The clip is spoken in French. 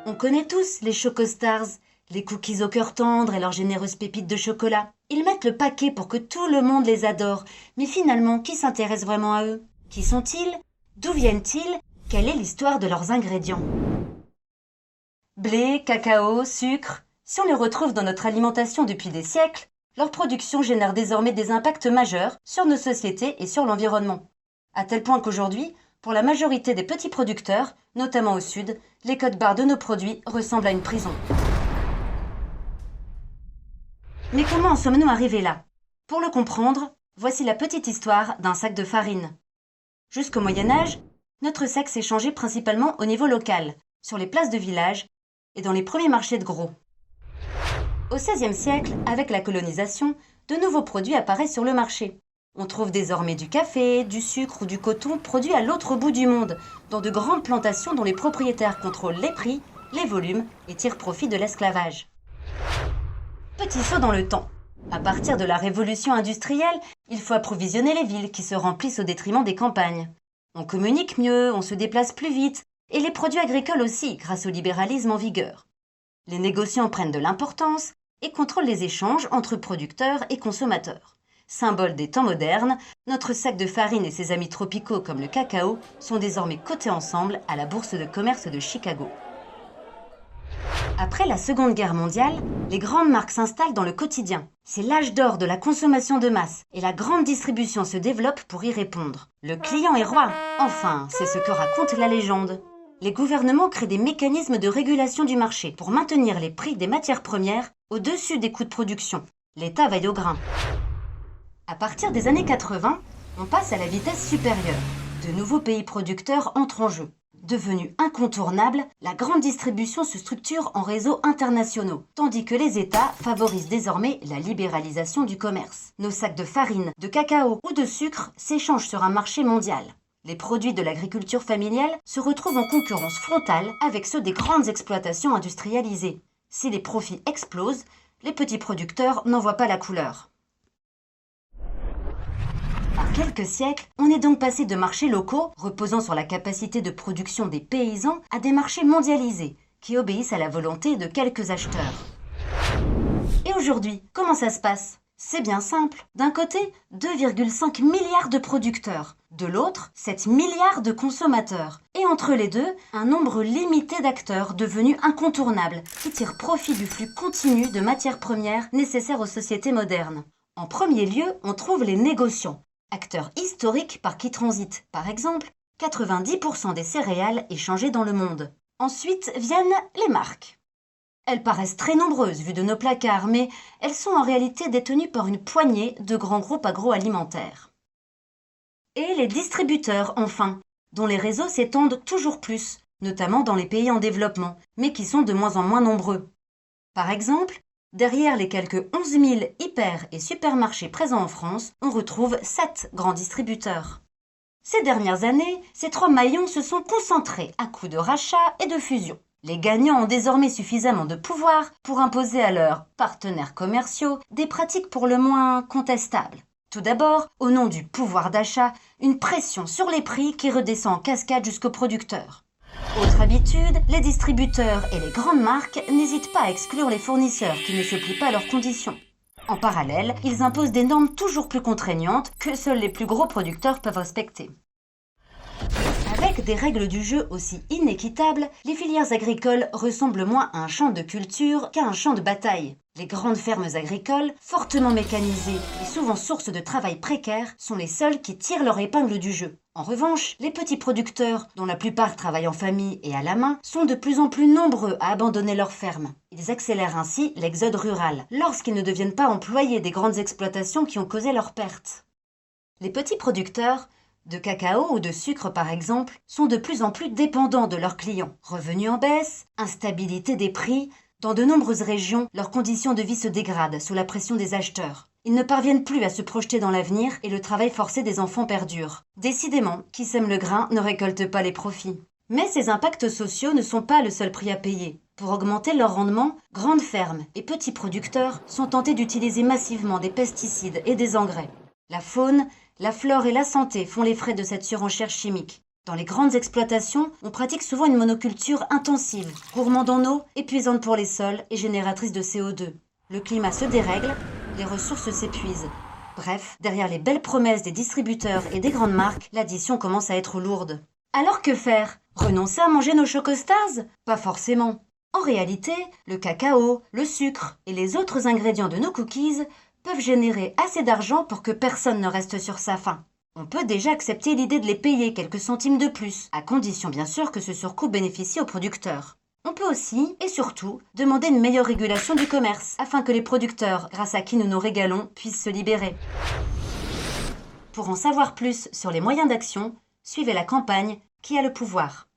On connaît tous les Chocostars, les cookies au cœur tendre et leurs généreuses pépites de chocolat. Ils mettent le paquet pour que tout le monde les adore. Mais finalement, qui s'intéresse vraiment à eux? Qui sont-ils? D'où viennent-ils? Quelle est l'histoire de leurs ingrédients? Blé, cacao, sucre. Si on les retrouve dans notre alimentation depuis des siècles, leur production génère désormais des impacts majeurs sur nos sociétés et sur l'environnement. À tel point qu'aujourd'hui, pour la majorité des petits producteurs, notamment au sud, les codes-barres de nos produits ressemblent à une prison. Mais comment en sommes-nous arrivés là? Pour le comprendre, voici la petite histoire d'un sac de farine. Jusqu'au Moyen-Âge, notre sac s'échangeait principalement au niveau local, sur les places de village et dans les premiers marchés de gros. Au XVIe siècle, avec la colonisation, de nouveaux produits apparaissent sur le marché. On trouve désormais du café, du sucre ou du coton produits à l'autre bout du monde, dans de grandes plantations dont les propriétaires contrôlent les prix, les volumes et tirent profit de l'esclavage. Petit saut dans le temps. À partir de la révolution industrielle, il faut approvisionner les villes qui se remplissent au détriment des campagnes. On communique mieux, on se déplace plus vite, et les produits agricoles aussi, grâce au libéralisme en vigueur. Les négociants prennent de l'importance et contrôlent les échanges entre producteurs et consommateurs. Symbole des temps modernes, notre sac de farine et ses amis tropicaux comme le cacao sont désormais cotés ensemble à la bourse de commerce de Chicago. Après la Seconde Guerre mondiale, les grandes marques s'installent dans le quotidien. C'est l'âge d'or de la consommation de masse et la grande distribution se développe pour y répondre. Le client est roi. Enfin, c'est ce que raconte la légende. Les gouvernements créent des mécanismes de régulation du marché pour maintenir les prix des matières premières au-dessus des coûts de production. L'État veille au grain. À partir des années 80, on passe à la vitesse supérieure. De nouveaux pays producteurs entrent en jeu. Devenue incontournable, la grande distribution se structure en réseaux internationaux, tandis que les États favorisent désormais la libéralisation du commerce. Nos sacs de farine, de cacao ou de sucre s'échangent sur un marché mondial. Les produits de l'agriculture familiale se retrouvent en concurrence frontale avec ceux des grandes exploitations industrialisées. Si les profits explosent, les petits producteurs n'en voient pas la couleur. En quelques siècles, on est donc passé de marchés locaux, reposant sur la capacité de production des paysans, à des marchés mondialisés, qui obéissent à la volonté de quelques acheteurs. Et aujourd'hui, comment ça se passe? C'est bien simple. D'un côté, 2,5 milliards de producteurs. De l'autre, 7 milliards de consommateurs. Et entre les deux, un nombre limité d'acteurs devenus incontournables, qui tirent profit du flux continu de matières premières nécessaires aux sociétés modernes. En premier lieu, on trouve les négociants. Acteurs historiques par qui transitent, par exemple, 90% des céréales échangées dans le monde. Ensuite viennent les marques. Elles paraissent très nombreuses vues de nos placards, mais elles sont en réalité détenues par une poignée de grands groupes agroalimentaires. Et les distributeurs, enfin, dont les réseaux s'étendent toujours plus, notamment dans les pays en développement, mais qui sont de moins en moins nombreux. Par exemple, derrière les quelques 11 000 hyper et supermarchés présents en France, on retrouve 7 grands distributeurs. Ces dernières années, ces 3 maillons se sont concentrés à coups de rachats et de fusions. Les gagnants ont désormais suffisamment de pouvoir pour imposer à leurs partenaires commerciaux des pratiques pour le moins contestables. Tout d'abord, au nom du pouvoir d'achat, une pression sur les prix qui redescend en cascade jusqu'aux producteurs. Autre habitude, les distributeurs et les grandes marques n'hésitent pas à exclure les fournisseurs qui ne se plient pas à leurs conditions. En parallèle, ils imposent des normes toujours plus contraignantes que seuls les plus gros producteurs peuvent respecter. Avec des règles du jeu aussi inéquitables, les filières agricoles ressemblent moins à un champ de culture qu'à un champ de bataille. Les grandes fermes agricoles, fortement mécanisées et souvent source de travail précaire, sont les seules qui tirent leur épingle du jeu. En revanche, les petits producteurs, dont la plupart travaillent en famille et à la main, sont de plus en plus nombreux à abandonner leurs fermes. Ils accélèrent ainsi l'exode rural, lorsqu'ils ne deviennent pas employés des grandes exploitations qui ont causé leurs pertes. Les petits producteurs, de cacao ou de sucre par exemple, sont de plus en plus dépendants de leurs clients. Revenus en baisse, instabilité des prix, dans de nombreuses régions, leurs conditions de vie se dégradent sous la pression des acheteurs. Ils ne parviennent plus à se projeter dans l'avenir et le travail forcé des enfants perdure. Décidément, qui sème le grain ne récolte pas les profits. Mais ces impacts sociaux ne sont pas le seul prix à payer. Pour augmenter leur rendement, grandes fermes et petits producteurs sont tentés d'utiliser massivement des pesticides et des engrais. La faune, la flore et la santé font les frais de cette surenchère chimique. Dans les grandes exploitations, on pratique souvent une monoculture intensive, gourmande en eau, épuisante pour les sols et génératrice de CO2. Le climat se dérègle, les ressources s'épuisent. Bref, derrière les belles promesses des distributeurs et des grandes marques, l'addition commence à être lourde. Alors que faire? Renoncer à manger nos Chocostars? Pas forcément. En réalité, le cacao, le sucre et les autres ingrédients de nos cookies peuvent générer assez d'argent pour que personne ne reste sur sa faim. On peut déjà accepter l'idée de les payer quelques centimes de plus, à condition bien sûr que ce surcoût bénéficie aux producteurs. On peut aussi, et surtout, demander une meilleure régulation du commerce, afin que les producteurs, grâce à qui nous nous régalons, puissent se libérer. Pour en savoir plus sur les moyens d'action, suivez la campagne Qui a le pouvoir ?